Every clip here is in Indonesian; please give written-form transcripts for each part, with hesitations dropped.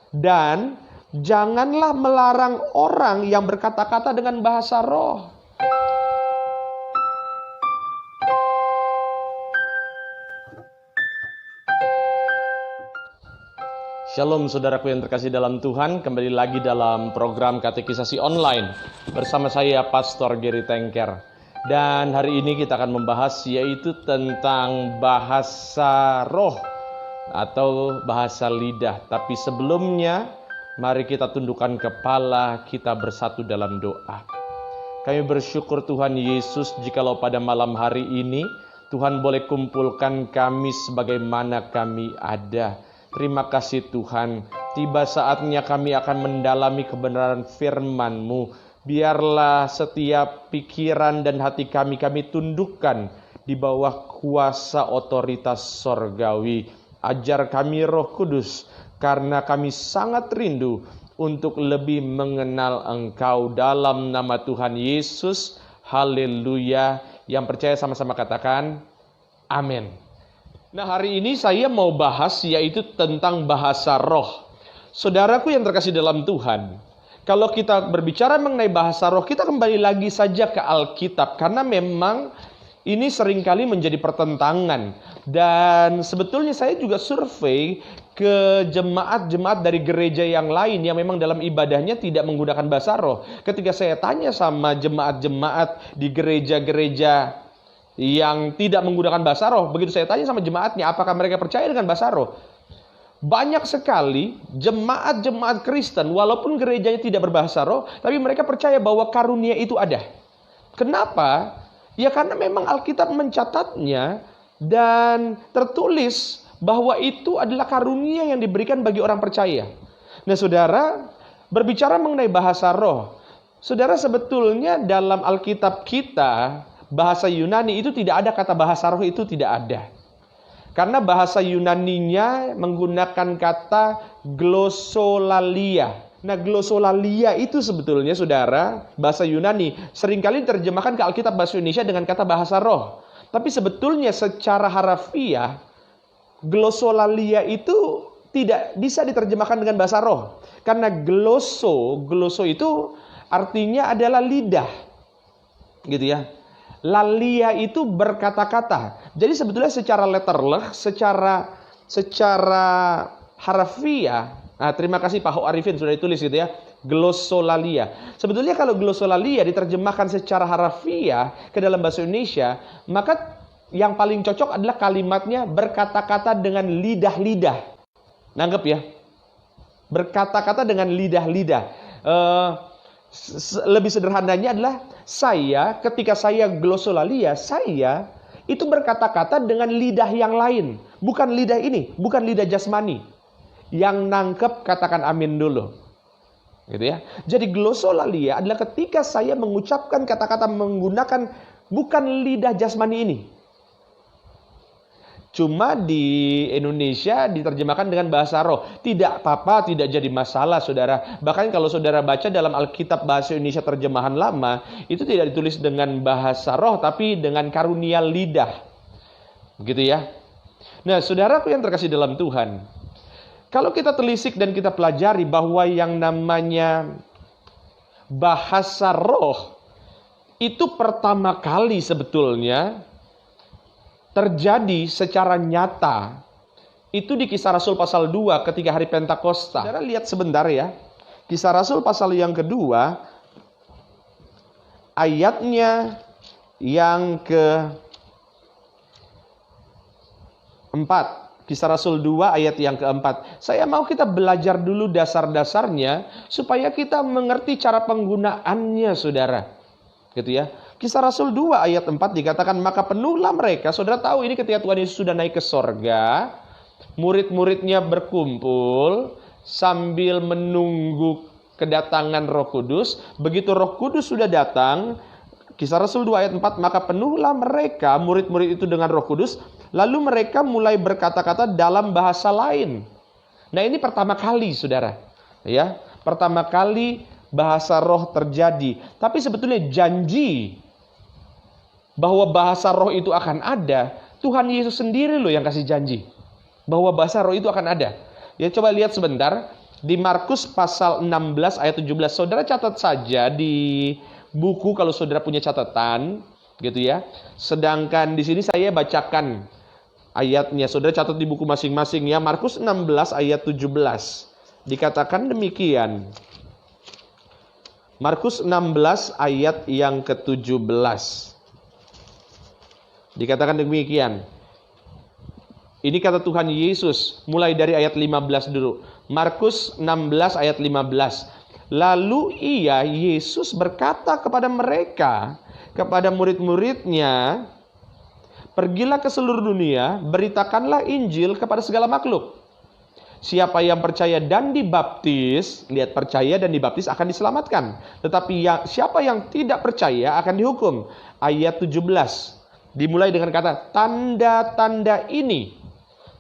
Dan janganlah melarang orang yang berkata-kata dengan bahasa roh. Shalom saudaraku yang terkasih dalam Tuhan, kembali lagi dalam program katekisasi online bersama saya Pastor Gary Tengker. Dan hari ini kita akan membahas yaitu tentang bahasa roh atau bahasa lidah. Tapi sebelumnya mari kita tundukkan kepala, kita bersatu dalam doa. Kami bersyukur Tuhan Yesus jikalau pada malam hari ini Tuhan boleh kumpulkan kami sebagaimana kami ada. Terima kasih Tuhan, tiba saatnya kami akan mendalami kebenaran firman-Mu. Biarlah setiap pikiran dan hati kami tundukkan di bawah kuasa otoritas sorgawi. Ajar kami Roh Kudus, karena kami sangat rindu untuk lebih mengenal Engkau. Dalam nama Tuhan Yesus, haleluya. Yang percaya sama-sama katakan, amin. Nah, hari ini saya mau bahas yaitu tentang bahasa roh. Saudaraku yang terkasih dalam Tuhan, kalau kita berbicara mengenai bahasa roh, kita kembali lagi saja ke Alkitab, karena memang ini seringkali menjadi pertentangan. Dan sebetulnya saya juga survei ke jemaat-jemaat dari gereja yang lain yang memang dalam ibadahnya tidak menggunakan bahasa roh. Ketika saya tanya sama jemaat-jemaat di gereja-gereja yang tidak menggunakan bahasa roh, begitu saya tanya sama jemaatnya, apakah mereka percaya dengan bahasa roh? Banyak sekali jemaat-jemaat Kristen, walaupun gerejanya tidak berbahasa roh, tapi mereka percaya bahwa karunia itu ada. Kenapa? Ya karena memang Alkitab mencatatnya dan tertulis bahwa itu adalah karunia yang diberikan bagi orang percaya. Nah saudara, berbicara mengenai bahasa roh, saudara sebetulnya dalam Alkitab kita, bahasa Yunani itu tidak ada kata bahasa roh, itu tidak ada. Karena bahasa Yunaninya menggunakan kata glossolalia. Nah, glossolalia itu sebetulnya saudara, bahasa Yunani seringkali diterjemahkan ke Alkitab bahasa Indonesia dengan kata bahasa roh. Tapi sebetulnya secara harafiah, glossolalia itu tidak bisa diterjemahkan dengan bahasa roh. Karena glosso itu artinya adalah lidah. Gitu ya. Lalia itu berkata-kata. Jadi sebetulnya secara letterleh, secara harafiah. Nah, terima kasih Pak Ho Arifin sudah ditulis gitu ya. Glossolalia. Sebetulnya kalau glossolalia diterjemahkan secara harafiah ke dalam bahasa Indonesia, maka yang paling cocok adalah kalimatnya berkata-kata dengan lidah-lidah. Nanggep ya? Berkata-kata dengan lidah-lidah. Lebih sederhananya adalah ketika saya glossolalia, saya itu berkata-kata dengan lidah yang lain. Bukan lidah ini, bukan lidah jasmani. Yang nangkep katakan amin dulu. Gitu ya. Jadi glossolalia adalah ketika saya mengucapkan kata-kata menggunakan bukan lidah jasmani ini. Cuma di Indonesia diterjemahkan dengan bahasa roh. Tidak apa-apa, tidak jadi masalah saudara. Bahkan kalau saudara baca dalam Alkitab bahasa Indonesia terjemahan lama, itu tidak ditulis dengan bahasa roh, tapi dengan karunia lidah. Begitu ya. Nah saudaraku yang terkasih dalam Tuhan, kalau kita telisik dan kita pelajari bahwa yang namanya bahasa roh, itu pertama kali sebetulnya terjadi secara nyata itu di Kisah Rasul pasal 2 ketika hari Pentakosta. Saudara lihat sebentar ya. Kisah Rasul pasal yang kedua ayatnya yang ke-4. Kisah Rasul 2 ayat yang ke-4. Saya mau kita belajar dulu dasar-dasarnya supaya kita mengerti cara penggunaannya saudara. Gitu ya. Kisah Rasul 2 ayat 4 dikatakan, maka penuhlah mereka. Saudara tahu ini ketika Tuhan Yesus sudah naik ke sorga, murid-muridnya berkumpul sambil menunggu kedatangan Roh Kudus. Begitu Roh Kudus sudah datang, Kisah Rasul 2 ayat 4, maka penuhlah mereka, murid-murid itu dengan Roh Kudus, lalu mereka mulai berkata-kata dalam bahasa lain. Nah ini pertama kali saudara, ya, pertama kali bahasa roh terjadi. Tapi sebetulnya janji bahwa bahasa roh itu akan ada, Tuhan Yesus sendiri loh yang kasih janji bahwa bahasa roh itu akan ada. Ya coba lihat sebentar Di Markus pasal 16 ayat 17. Saudara catat saja di buku kalau saudara punya catatan, gitu ya. Sedangkan di sini saya bacakan ayatnya. Saudara catat di buku masing-masing ya. Markus 16 ayat 17. Dikatakan demikian. Markus 16 ayat yang ke-17. Dikatakan demikian. Ini kata Tuhan Yesus, mulai dari ayat 15 dulu. Markus 16 ayat 15. Lalu Yesus berkata kepada mereka, kepada murid-muridnya, pergilah ke seluruh dunia, beritakanlah Injil kepada segala makhluk. Siapa yang percaya dan dibaptis, lihat, percaya dan dibaptis akan diselamatkan. Tetapi siapa yang tidak percaya akan dihukum. Ayat 17, dimulai dengan kata tanda-tanda ini.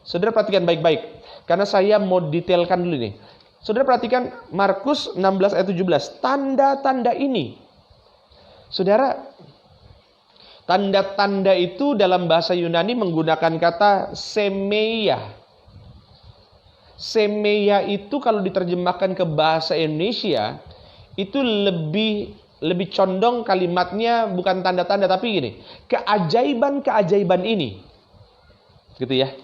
Saudara perhatikan baik-baik, karena saya mau detailkan dulu nih. Saudara perhatikan Markus 16 ayat 17, tanda-tanda ini. Saudara, tanda-tanda itu dalam bahasa Yunani menggunakan kata semeia. Semeia itu kalau diterjemahkan ke bahasa Indonesia, itu lebih condong kalimatnya bukan tanda-tanda, tapi gini, keajaiban-keajaiban ini. Gitu ya.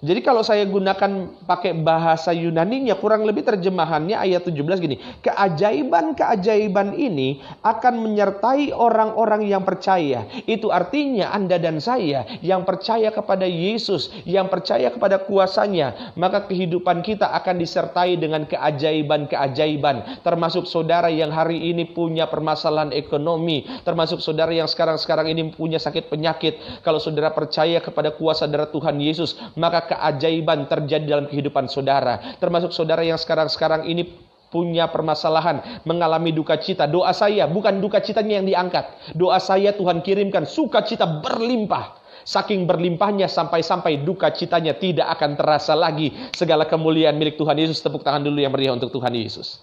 Jadi kalau saya gunakan pakai bahasa Yunaninya, kurang lebih terjemahannya ayat 17 gini. Keajaiban-keajaiban ini akan menyertai orang-orang yang percaya. Itu artinya Anda dan saya yang percaya kepada Yesus, yang percaya kepada kuasanya, maka kehidupan kita akan disertai dengan keajaiban-keajaiban. Termasuk saudara yang hari ini punya permasalahan ekonomi, termasuk saudara yang sekarang ini punya sakit penyakit. Kalau saudara percaya kepada kuasa darah Tuhan Yesus, maka keajaiban terjadi dalam kehidupan saudara. Termasuk saudara yang sekarang ini punya permasalahan, mengalami duka cita. Doa saya bukan duka citanya yang diangkat. Doa saya Tuhan kirimkan sukacita berlimpah. Saking berlimpahnya sampai-sampai duka citanya tidak akan terasa lagi. Segala kemuliaan milik Tuhan Yesus. Tepuk tangan dulu yang meriah untuk Tuhan Yesus.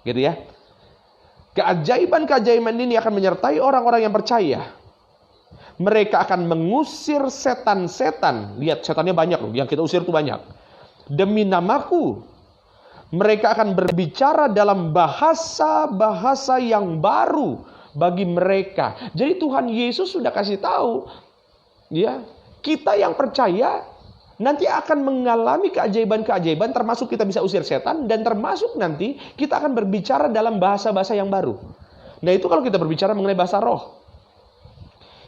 Gitu ya. Keajaiban-keajaiban ini akan menyertai orang-orang yang percaya. Mereka akan mengusir setan-setan. Lihat, setannya banyak loh. Yang kita usir itu banyak. Demi namaku. Mereka akan berbicara dalam bahasa-bahasa yang baru bagi mereka. Jadi Tuhan Yesus sudah kasih tahu, ya, kita yang percaya nanti akan mengalami keajaiban-keajaiban, termasuk kita bisa usir setan, dan termasuk nanti kita akan berbicara dalam bahasa-bahasa yang baru. Nah, itu kalau kita berbicara mengenai bahasa roh.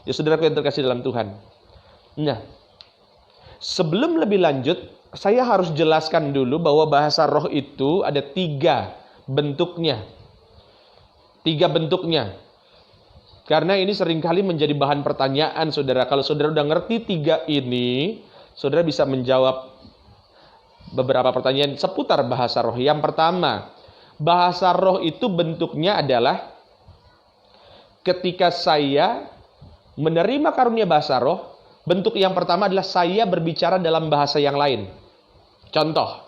Ya, saudaraku yang terkasih dalam Tuhan. Nah, sebelum lebih lanjut, saya harus jelaskan dulu bahwa bahasa roh itu ada 3 bentuknya. 3 bentuknya. Karena ini seringkali menjadi bahan pertanyaan, saudara. Kalau saudara udah ngerti 3 ini, saudara bisa menjawab beberapa pertanyaan seputar bahasa roh. Yang pertama, bahasa roh itu bentuknya adalah ketika saya menerima karunia bahasa roh, bentuk yang pertama adalah saya berbicara dalam bahasa yang lain. Contoh,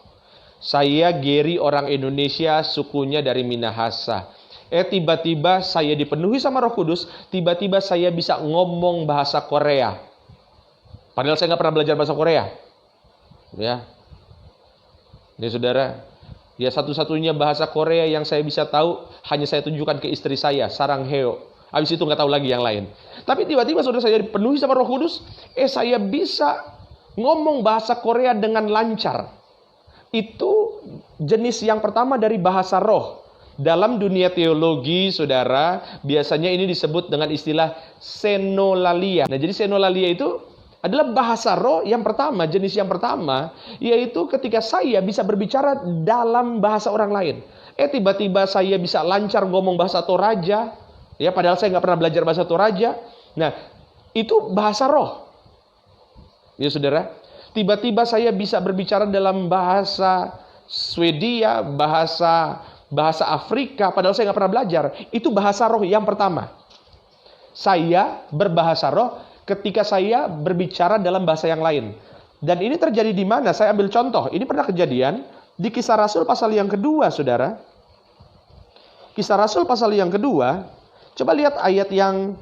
saya Gary, orang Indonesia, sukunya dari Minahasa. Tiba-tiba saya dipenuhi sama Roh Kudus, tiba-tiba saya bisa ngomong bahasa Korea. Padahal saya nggak pernah belajar bahasa Korea. Ya, ini saudara, ya satu-satunya bahasa Korea yang saya bisa tahu hanya saya tunjukkan ke istri saya, Sarangheo. Habis itu nggak tahu lagi yang lain. Tapi tiba-tiba saudara saya dipenuhi sama Roh Kudus, saya bisa ngomong bahasa Korea dengan lancar. Itu jenis yang pertama dari bahasa roh. Dalam dunia teologi, saudara, biasanya ini disebut dengan istilah senolalia. Nah, jadi senolalia itu adalah bahasa roh yang pertama, jenis yang pertama, yaitu ketika saya bisa berbicara dalam bahasa orang lain. Tiba-tiba saya bisa lancar ngomong bahasa Toraja. Ya, padahal saya nggak pernah belajar bahasa Toraja. Nah, itu bahasa roh. Ya, saudara. Tiba-tiba saya bisa berbicara dalam bahasa Swedia, bahasa Afrika, padahal saya nggak pernah belajar. Itu bahasa roh yang pertama. Saya berbahasa roh ketika saya berbicara dalam bahasa yang lain. Dan ini terjadi di mana? Saya ambil contoh. Ini pernah kejadian di Kisah Rasul pasal yang kedua, saudara. Kisah Rasul pasal yang kedua. Coba lihat ayat yang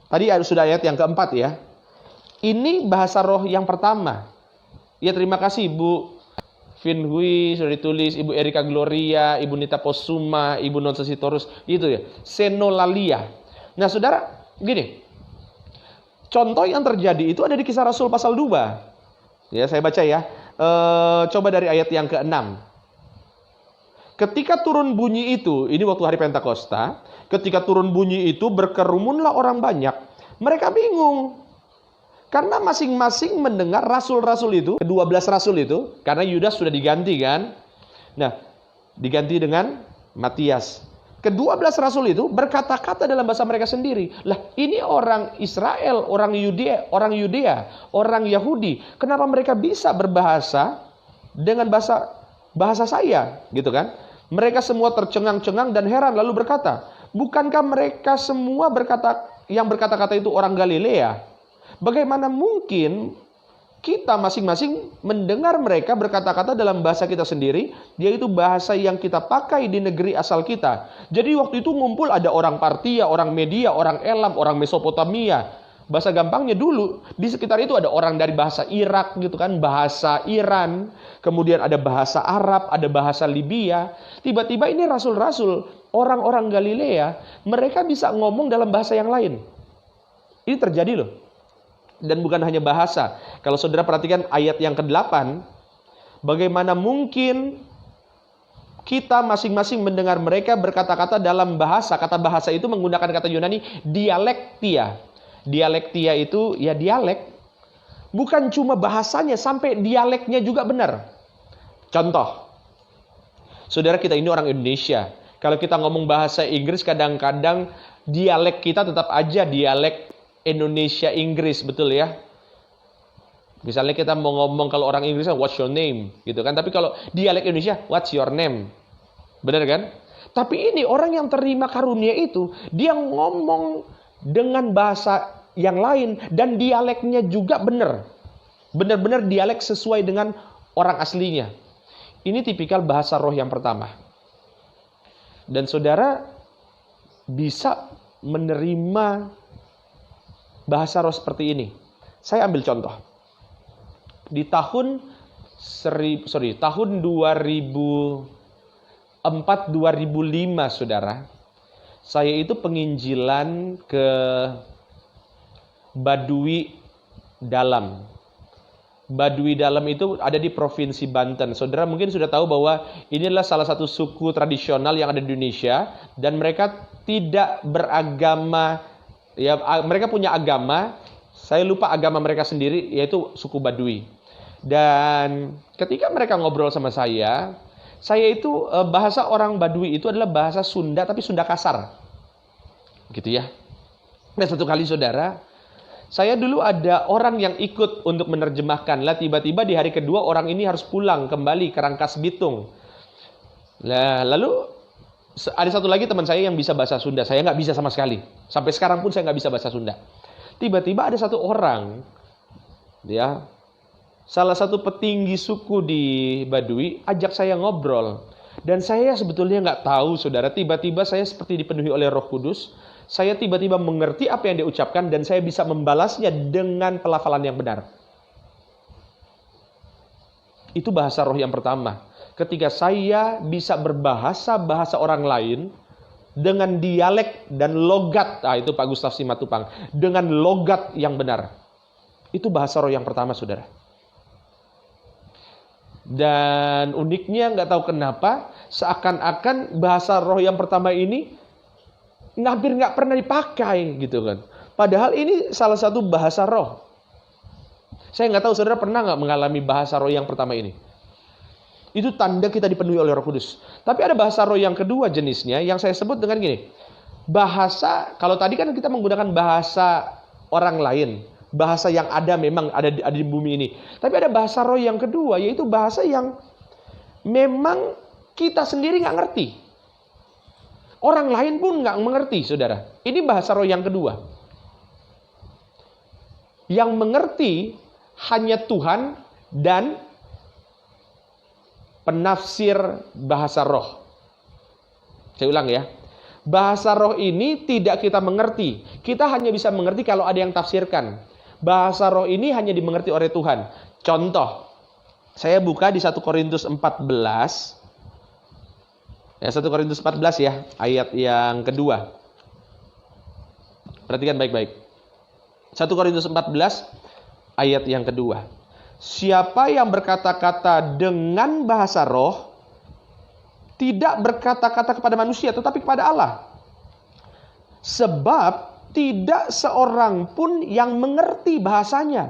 tadi sudah ayat yang keempat ya. Ini bahasa roh yang pertama. Ya, terima kasih Bu Vin Hui sudah ditulis, Ibu Erika Gloria, Ibu Nita Posuma, Ibu Nonsa Sitorus, itu ya, Senolalia. Nah saudara, gini, contoh yang terjadi itu ada di Kisah Rasul pasal 2. Ya, saya baca ya. Coba dari ayat yang ke-6. Ketika turun bunyi itu, ini waktu hari Pentakosta, ketika turun bunyi itu berkerumunlah orang banyak. Mereka bingung. Karena masing-masing mendengar rasul-rasul itu, ke-12 rasul itu, karena Yudas sudah diganti kan. Nah, diganti dengan Matias. Ke-12 rasul itu berkata-kata dalam bahasa mereka sendiri. Lah, ini orang Israel, orang Yudea, orang Yahudi. Kenapa mereka bisa berbahasa dengan bahasa saya, gitu kan? Mereka semua tercengang-cengang dan heran lalu berkata, bukankah mereka semua yang berkata-kata itu orang Galilea? Bagaimana mungkin kita masing-masing mendengar mereka berkata-kata dalam bahasa kita sendiri, yaitu bahasa yang kita pakai di negeri asal kita. Jadi waktu itu ngumpul ada orang Partia, orang Media, orang Elam, orang Mesopotamia. Bahasa gampangnya dulu, di sekitar itu ada orang dari bahasa Irak gitu kan, bahasa Iran, kemudian ada bahasa Arab, ada bahasa Libya. Tiba-tiba ini rasul-rasul, orang-orang Galilea, mereka bisa ngomong dalam bahasa yang lain. Ini terjadi loh. Dan bukan hanya bahasa. Kalau saudara perhatikan ayat yang ke-8, bagaimana mungkin kita masing-masing mendengar mereka berkata-kata dalam bahasa. Kata bahasa itu menggunakan kata Yunani dialektia. Dialektia itu ya dialek. Bukan cuma bahasanya, sampai dialeknya juga benar. Contoh, saudara, kita ini orang Indonesia. Kalau kita ngomong bahasa Inggris, kadang-kadang dialek kita tetap aja dialek Indonesia Inggris, betul ya? Misalnya kita mau ngomong, kalau orang Inggris what's your name gitu kan, tapi kalau dialek Indonesia what's your name, benar kan? Tapi ini orang yang terima karunia itu, dia ngomong dengan bahasa yang lain dan dialeknya juga benar, benar-benar dialek sesuai dengan orang aslinya. Ini tipikal bahasa roh yang pertama. Dan saudara bisa menerima bahasa roh seperti ini. Saya ambil contoh. Di tahun 2004-2005, saudara, saya itu penginjilan ke Baduy Dalam. Baduy Dalam itu ada di Provinsi Banten. Saudara mungkin sudah tahu bahwa ini adalah salah satu suku tradisional yang ada di Indonesia, dan mereka tidak beragama. Ya, mereka punya agama, saya lupa agama mereka sendiri, yaitu suku Baduy. Dan ketika mereka ngobrol sama saya itu bahasa orang Baduy itu adalah bahasa Sunda, tapi Sunda kasar. Gitu ya. Nah, satu kali saudara, saya dulu ada orang yang ikut untuk menerjemahkan. Lah tiba-tiba di hari kedua orang ini harus pulang kembali ke Rangkas Bitung. Nah, lalu ada satu lagi teman saya yang bisa bahasa Sunda. Saya nggak bisa sama sekali. Sampai sekarang pun saya nggak bisa bahasa Sunda. Tiba-tiba ada satu orang, ya, salah satu petinggi suku di Baduy, ajak saya ngobrol. Dan saya sebetulnya nggak tahu, saudara. Tiba-tiba saya seperti dipenuhi oleh Roh Kudus. Saya tiba-tiba mengerti apa yang dia ucapkan dan saya bisa membalasnya dengan pelafalan yang benar. Itu bahasa roh yang pertama. Ketika saya bisa berbahasa orang lain dengan dialek dan logat, itu Pak Gustaf Simatupang, dengan logat yang benar. Itu bahasa roh yang pertama, saudara. Dan uniknya nggak tahu kenapa, seakan-akan bahasa roh yang pertama ini hampir nggak pernah dipakai gitu kan. Padahal ini salah satu bahasa roh. Saya nggak tahu saudara pernah nggak mengalami bahasa roh yang pertama ini. Itu tanda kita dipenuhi oleh Roh Kudus. Tapi ada bahasa roh yang kedua jenisnya yang saya sebut dengan gini. Bahasa, kalau tadi kan kita menggunakan bahasa orang lain. Bahasa yang ada memang ada di bumi ini. Tapi ada bahasa roh yang kedua, yaitu bahasa yang memang kita sendiri nggak ngerti. Orang lain pun nggak mengerti, saudara. Ini bahasa roh yang kedua. Yang mengerti hanya Tuhan dan penafsir bahasa roh. Saya ulang ya. Bahasa roh ini tidak kita mengerti. Kita hanya bisa mengerti kalau ada yang tafsirkan. Bahasa roh ini hanya dimengerti oleh Tuhan. Contoh, Saya buka di 1 Korintus 14. Ya, 1 Korintus 14 ya, ayat yang kedua. Perhatikan baik-baik. 1 Korintus 14 ayat yang kedua. Siapa yang berkata-kata dengan bahasa roh tidak berkata-kata kepada manusia tetapi kepada Allah. Sebab tidak seorang pun yang mengerti bahasanya.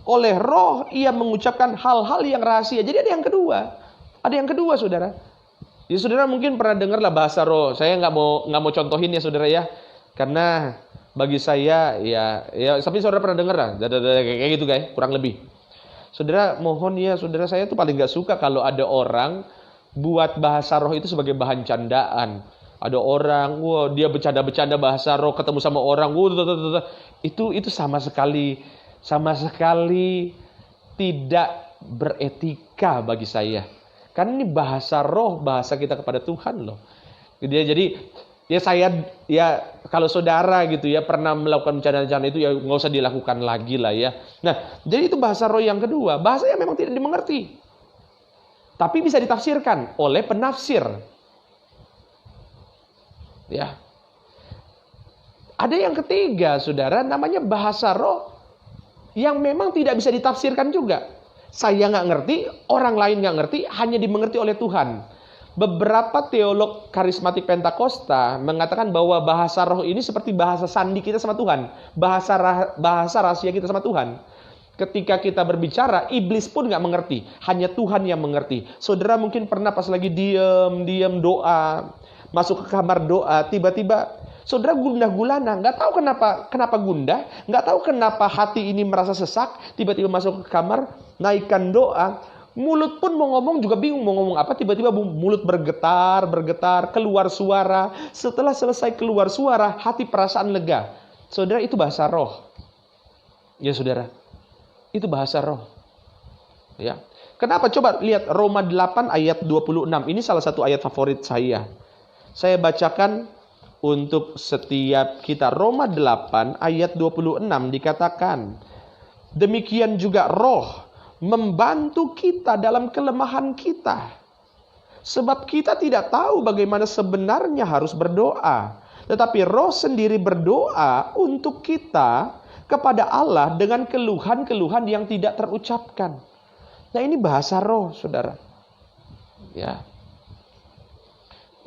Oleh roh ia mengucapkan hal-hal yang rahasia. Jadi ada yang kedua. Ada yang kedua, saudara. Ya, saudara mungkin pernah dengar lah bahasa roh. Saya nggak mau contohin ya, saudara ya. Karena bagi saya ya tapi saudara pernah dengar lah. Kayak gitu guys, kurang lebih. Saudara mohon ya, saudara, saya tuh paling nggak suka kalau ada orang buat bahasa roh itu sebagai bahan candaan. Ada orang, wah dia bercanda-bercanda bahasa roh, ketemu sama orang, itu sama sekali tidak beretika bagi saya. Karena ini bahasa roh, bahasa kita kepada Tuhan loh. Jadi ya saya ya kalau saudara gitu ya pernah melakukan bercanda-bercanda itu ya nggak usah dilakukan lagi lah ya. Nah, jadi itu bahasa roh yang kedua, bahasa yang memang tidak dimengerti. Tapi bisa ditafsirkan oleh penafsir. Ya. Ada yang ketiga, saudara, namanya bahasa roh yang memang tidak bisa ditafsirkan juga. Saya nggak ngerti, orang lain nggak ngerti, hanya dimengerti oleh Tuhan. Beberapa teolog karismatik Pentakosta mengatakan bahwa bahasa roh ini seperti bahasa sandi kita sama Tuhan, bahasa rahasia kita sama Tuhan. Ketika kita berbicara, iblis pun nggak mengerti, hanya Tuhan yang mengerti. Saudara mungkin pernah pas lagi diam doa, masuk ke kamar doa, tiba-tiba saudara gundah gulana, nggak tahu kenapa gundah, nggak tahu kenapa hati ini merasa sesak, tiba-tiba masuk ke kamar, naikkan doa, mulut pun mau ngomong juga bingung mau ngomong apa, tiba-tiba mulut bergetar, keluar suara, setelah selesai keluar suara, hati perasaan lega. Saudara, itu bahasa roh. Ya saudara, itu bahasa roh. Ya. Kenapa? Coba lihat Roma 8 ayat 26, ini salah satu ayat favorit saya. Saya bacakan untuk setiap kita. Roma 8 ayat 26 dikatakan, demikian juga roh membantu kita dalam kelemahan kita. Sebab kita tidak tahu bagaimana sebenarnya harus berdoa. Tetapi roh sendiri berdoa untuk kita kepada Allah dengan keluhan-keluhan yang tidak terucapkan. Nah, ini bahasa roh, saudara.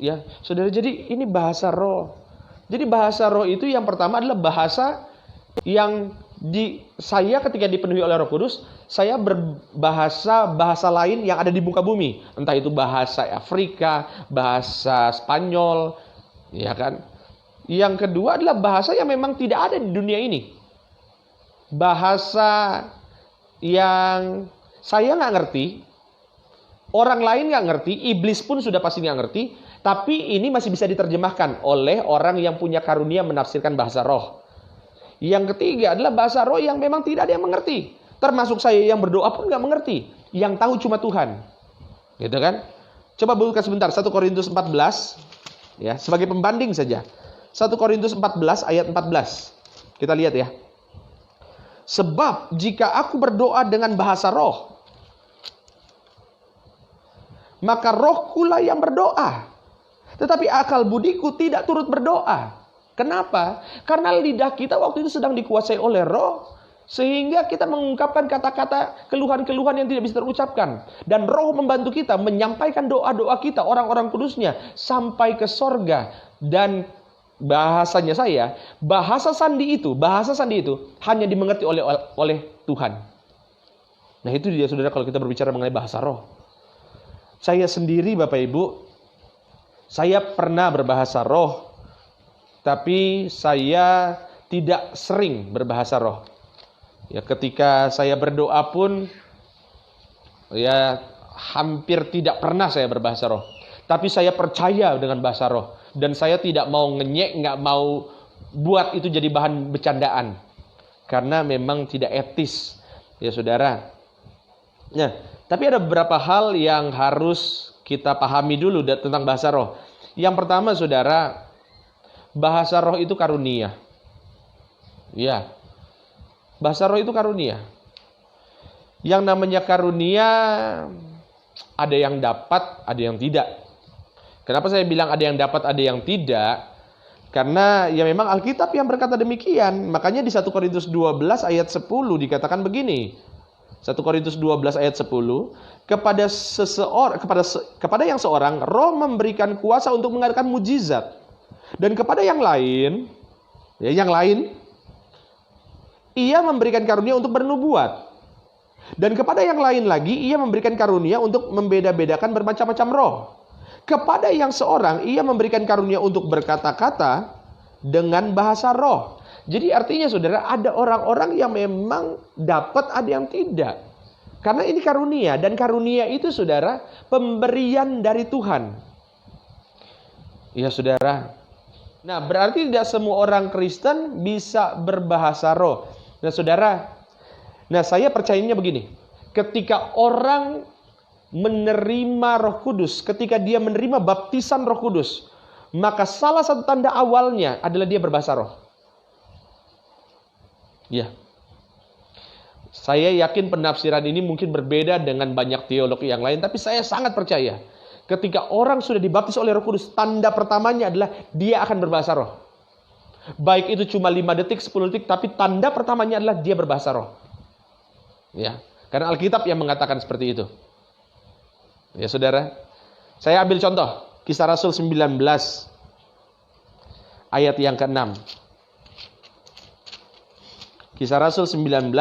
Ya, saudara, jadi ini bahasa roh. Jadi bahasa roh itu yang pertama adalah bahasa yang saya ketika dipenuhi oleh Roh Kudus, saya berbahasa lain yang ada di muka bumi. Entah itu bahasa Afrika, bahasa Spanyol, ya kan? Yang kedua adalah bahasa yang memang tidak ada di dunia ini. Bahasa yang saya nggak ngerti, orang lain nggak ngerti, iblis pun sudah pasti nggak ngerti. Tapi ini masih bisa diterjemahkan oleh orang yang punya karunia menafsirkan bahasa roh. Yang ketiga adalah bahasa roh yang memang tidak ada yang mengerti. Termasuk saya yang berdoa pun nggak mengerti. Yang tahu cuma Tuhan. Gitu kan? Coba buka sebentar 1 Korintus 14. Ya, sebagai pembanding saja. 1 Korintus 14 ayat 14. Kita lihat ya. Sebab jika aku berdoa dengan bahasa roh, maka rohkulah yang berdoa. Tetapi akal budiku tidak turut berdoa. Kenapa? Karena lidah kita waktu itu sedang dikuasai oleh roh, sehingga kita mengungkapkan kata-kata keluhan-keluhan yang tidak bisa terucapkan. Dan roh membantu kita menyampaikan doa-doa kita, orang-orang kudusnya, sampai ke sorga. Dan bahasanya bahasa sandi itu hanya dimengerti oleh Tuhan. Nah, itu dia, saudara, kalau kita berbicara mengenai bahasa roh. Saya sendiri, Bapak Ibu, saya pernah berbahasa roh, tapi saya tidak sering berbahasa roh. Ya, ketika saya berdoa pun, ya hampir tidak pernah saya berbahasa roh. Tapi saya percaya dengan bahasa roh. Dan saya tidak mau nggak mau buat itu jadi bahan bercandaan. Karena memang tidak etis, ya saudara. Nah, tapi ada beberapa hal yang harus kita pahami dulu tentang bahasa roh. Yang pertama, saudara, bahasa roh itu karunia. Ya, bahasa roh itu karunia. Yang namanya karunia ada yang dapat, ada yang tidak. Kenapa saya bilang ada yang dapat, ada yang tidak? Karena ya memang Alkitab yang berkata demikian. Makanya di 1 Korintus 12 ayat 10 dikatakan begini. 1 Korintus 12 ayat 10, kepada yang seorang roh memberikan kuasa untuk mengadakan mujizat, dan kepada yang lain, ia memberikan karunia untuk bernubuat, dan kepada yang lain lagi ia memberikan karunia untuk membeda-bedakan bermacam-macam roh. Kepada yang seorang ia memberikan karunia untuk berkata-kata dengan bahasa roh. Jadi artinya saudara, ada orang-orang yang memang dapat, ada yang tidak. Karena ini karunia, dan karunia itu saudara pemberian dari Tuhan. Ya saudara. Nah, berarti tidak semua orang Kristen bisa berbahasa roh. Nah saudara, saya percayanya begini. Ketika orang menerima Roh Kudus, ketika dia menerima baptisan Roh Kudus, maka salah satu tanda awalnya adalah dia berbahasa roh. Ya. Saya yakin penafsiran ini mungkin berbeda dengan banyak teologi yang lain, tapi saya sangat percaya ketika orang sudah dibaptis oleh Roh Kudus, tanda pertamanya adalah dia akan berbahasa roh. Baik itu cuma 5 detik, 10 detik, tapi tanda pertamanya adalah dia berbahasa roh. Ya, karena Alkitab yang mengatakan seperti itu. Ya, saudara. Saya ambil contoh Kisah Rasul 19 ayat yang ke-6. Kisah Rasul 19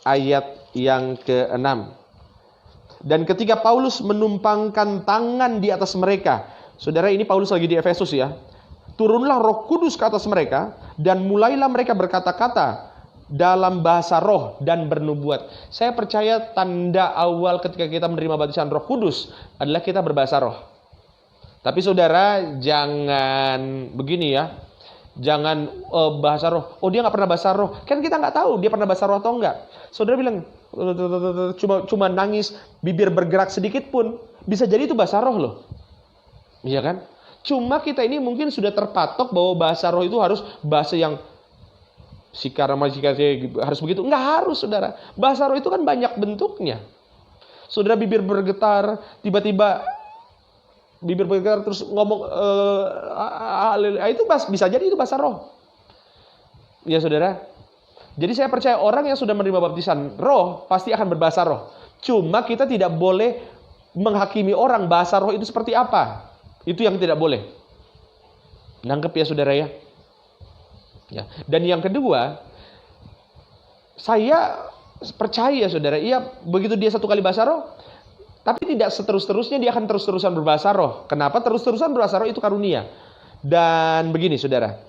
ayat yang ke-6. Dan ketika Paulus menumpangkan tangan di atas mereka, saudara, ini Paulus lagi di Efesus ya. Turunlah Roh Kudus ke atas mereka, dan mulailah mereka berkata-kata dalam bahasa roh dan bernubuat. Saya percaya tanda awal ketika kita menerima baptisan Roh Kudus adalah kita berbahasa roh. Tapi saudara, jangan begini ya. Jangan bahasa roh. Oh, dia nggak pernah bahasa roh. Kan kita nggak tahu dia pernah bahasa roh atau enggak. Saudara bilang cuma nangis, bibir bergerak sedikit pun bisa jadi itu bahasa roh loh. Iya kan? Cuma kita ini mungkin sudah terpatok bahwa bahasa roh itu harus bahasa yang harus begitu. Enggak harus, saudara. Bahasa roh itu kan banyak bentuknya. Saudara bibir bergetar, tiba-tiba bibir bergetar terus ngomong itu bisa jadi itu bahasa roh. Ya saudara. Jadi saya percaya orang yang sudah menerima baptisan roh pasti akan berbahasa roh. Cuma kita tidak boleh menghakimi orang bahasa roh itu seperti apa. Itu yang tidak boleh. Nangkep ya saudara ya. Ya. Dan yang kedua, saya percaya saudara, begitu dia satu kali bahasa roh, tapi tidak seterus-terusnya dia akan terus-terusan berbahasa roh. Kenapa? Terus-terusan berbahasa roh itu karunia. Dan begini saudara,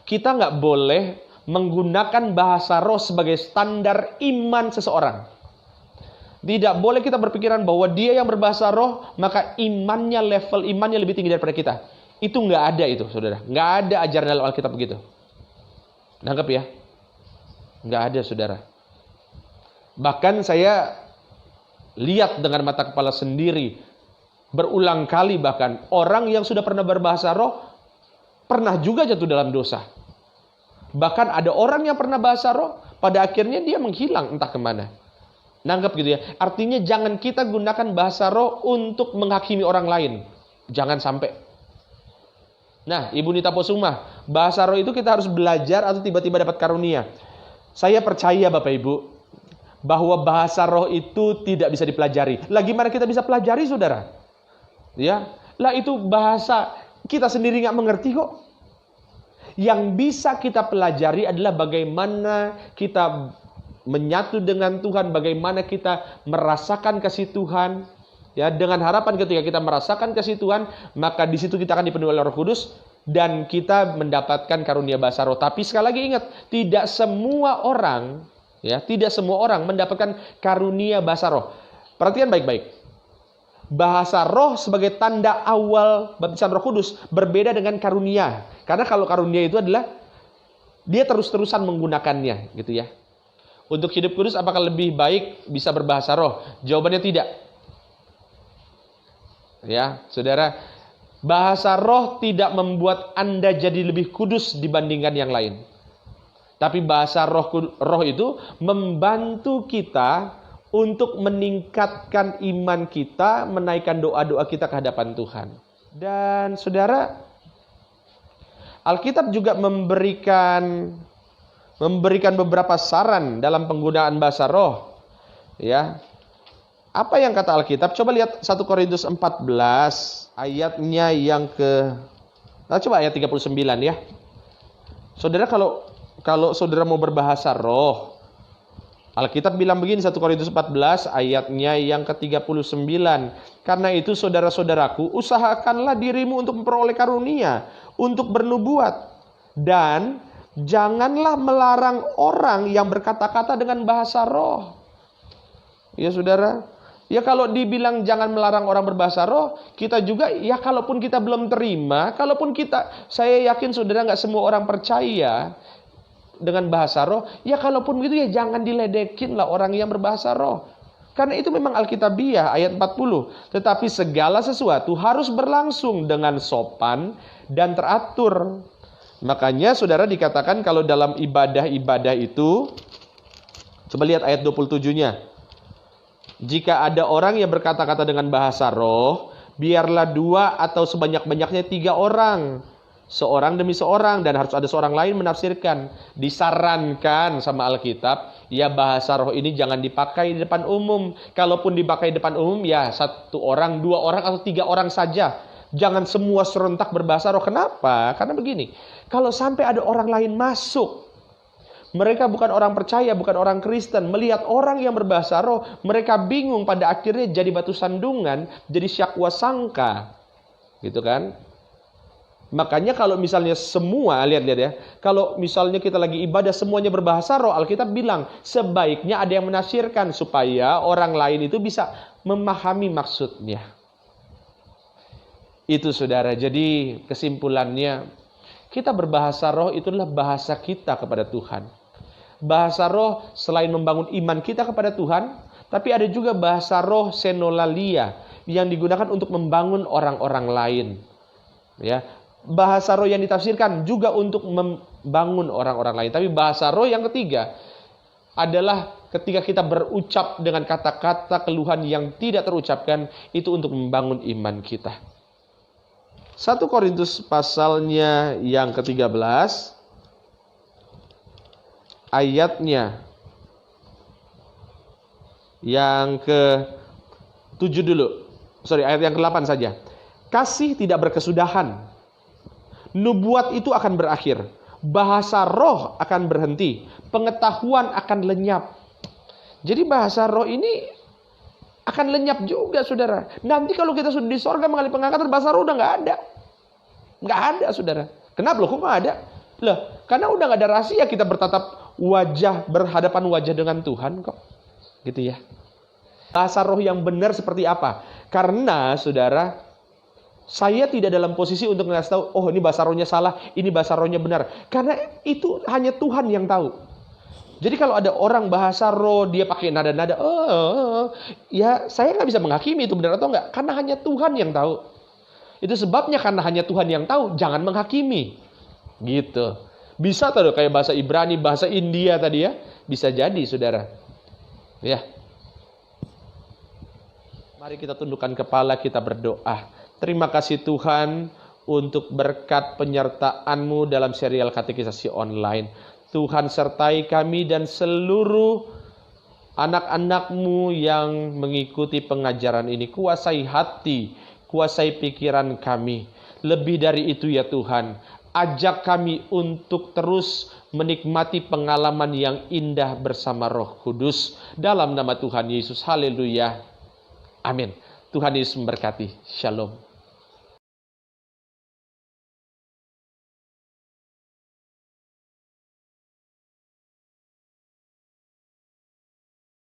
kita nggak boleh menggunakan bahasa roh sebagai standar iman seseorang. Tidak boleh kita berpikiran bahwa dia yang berbahasa roh, maka level imannya lebih tinggi daripada kita. Itu nggak ada itu saudara. Nggak ada ajaran dalam Alkitab begitu. Nangkep ya? Nggak ada saudara. Bahkan saya lihat dengan mata kepala sendiri, berulang kali bahkan, orang yang sudah pernah berbahasa roh, pernah juga jatuh dalam dosa. Bahkan ada orang yang pernah bahasa roh, pada akhirnya dia menghilang entah kemana. Nangkep gitu ya. Artinya jangan kita gunakan bahasa roh untuk menghakimi orang lain. Jangan sampai. Nah, Ibu Nita Posuma, bahasa roh itu kita harus belajar atau tiba-tiba dapat karunia. Saya percaya Bapak Ibu, bahwa bahasa roh itu tidak bisa dipelajari. Lah gimana kita bisa pelajari saudara? Ya, lah itu bahasa kita sendiri nggak mengerti kok. Yang bisa kita pelajari adalah bagaimana kita menyatu dengan Tuhan, bagaimana kita merasakan kasih Tuhan. Ya, dengan harapan ketika kita merasakan kasih Tuhan, maka di situ kita akan dipenuhi oleh Roh Kudus dan kita mendapatkan karunia bahasa roh. Tapi sekali lagi ingat, tidak semua orang mendapatkan karunia bahasa roh. Perhatikan baik-baik. Bahasa roh sebagai tanda awal baptisan Roh Kudus berbeda dengan karunia. Karena kalau karunia itu adalah dia terus-terusan menggunakannya, gitu ya. Untuk hidup kudus apakah lebih baik bisa berbahasa roh? Jawabannya tidak. Ya, saudara, bahasa roh tidak membuat Anda jadi lebih kudus dibandingkan yang lain. Tapi bahasa roh itu membantu kita untuk meningkatkan iman kita, menaikkan doa-doa kita ke hadapan Tuhan. Dan saudara, Alkitab juga memberikan beberapa saran dalam penggunaan bahasa roh. Ya. Apa yang kata Alkitab? Coba lihat 1 Korintus 14 ayatnya yang coba ayat 39 ya. Saudara, kalau saudara mau berbahasa roh, Alkitab bilang begini, 1 Korintus 14 ayatnya yang ke-39. Karena itu saudara-saudaraku, usahakanlah dirimu untuk memperoleh karunia, untuk bernubuat, dan janganlah melarang orang yang berkata-kata dengan bahasa roh. Ya saudara, ya kalau dibilang jangan melarang orang berbahasa roh, kita juga ya kalaupun kita belum terima, saya yakin saudara nggak semua orang percaya dengan bahasa roh, ya kalaupun gitu ya jangan diledekin lah orang yang berbahasa roh. Karena itu memang Alkitabiah ayat 40. Tetapi segala sesuatu harus berlangsung dengan sopan dan teratur. Makanya saudara dikatakan kalau dalam ibadah-ibadah itu, coba lihat ayat 27-nya. Jika ada orang yang berkata-kata dengan bahasa roh, biarlah 2 atau sebanyak-banyaknya 3 orang. Seorang demi seorang, dan harus ada seorang lain menafsirkan. Disarankan sama Alkitab, ya bahasa roh ini jangan dipakai di depan umum. Kalaupun dipakai di depan umum, ya 1 orang, 2 orang, atau 3 orang saja. Jangan semua serentak berbahasa roh. Kenapa? Karena begini, kalau sampai ada orang lain masuk, mereka bukan orang percaya, bukan orang Kristen, melihat orang yang berbahasa roh, mereka bingung, pada akhirnya jadi batu sandungan, jadi syakwa sangka. Gitu kan? Makanya kalau misalnya semua, lihat ya, kalau misalnya kita lagi ibadah semuanya berbahasa roh, Alkitab bilang sebaiknya ada yang menafsirkan supaya orang lain itu bisa memahami maksudnya. Itu saudara, jadi kesimpulannya, kita berbahasa roh itulah bahasa kita kepada Tuhan. Bahasa roh selain membangun iman kita kepada Tuhan, tapi ada juga bahasa roh senolalia yang digunakan untuk membangun orang-orang lain. Ya, bahasa roh yang ditafsirkan juga untuk membangun orang-orang lain. Tapi bahasa roh yang ketiga adalah ketika kita berucap dengan kata-kata keluhan yang tidak terucapkan, itu untuk membangun iman kita. 1 Korintus pasalnya yang ke-13 ayatnya yang ke-7 dulu. Ayat yang ke-8 saja. Kasih tidak berkesudahan. Nubuat itu akan berakhir. Bahasa roh akan berhenti. Pengetahuan akan lenyap. Jadi bahasa roh ini akan lenyap juga, saudara. Nanti kalau kita sudah di sorga mengalami pengangkatan, bahasa roh udah nggak ada. Nggak ada, saudara. Kenapa loh? Kok nggak ada? Loh, karena udah nggak ada rahasia kita bertatap berhadapan wajah dengan Tuhan kok. Gitu ya. Bahasa roh yang benar seperti apa? Karena, saudara, saya tidak dalam posisi untuk ngasih tahu, oh ini bahasa rohnya salah, ini bahasa rohnya benar. Karena itu hanya Tuhan yang tahu. Jadi kalau ada orang bahasa roh, dia pakai nada-nada, ya saya nggak bisa menghakimi itu benar atau enggak. Karena hanya Tuhan yang tahu. Itu sebabnya karena hanya Tuhan yang tahu, jangan menghakimi. Gitu. Bisa tuh kayak bahasa Ibrani, bahasa India tadi ya. Bisa jadi, saudara. Ya. Mari kita tundukkan kepala, kita berdoa. Terima kasih Tuhan untuk berkat penyertaan-Mu dalam serial katekisasi online. Tuhan sertai kami dan seluruh anak-anak-Mu yang mengikuti pengajaran ini. Kuasai hati, kuasai pikiran kami. Lebih dari itu ya Tuhan, ajak kami untuk terus menikmati pengalaman yang indah bersama Roh Kudus. Dalam nama Tuhan Yesus, haleluya. Amin. Tuhan Yesus memberkati. Shalom.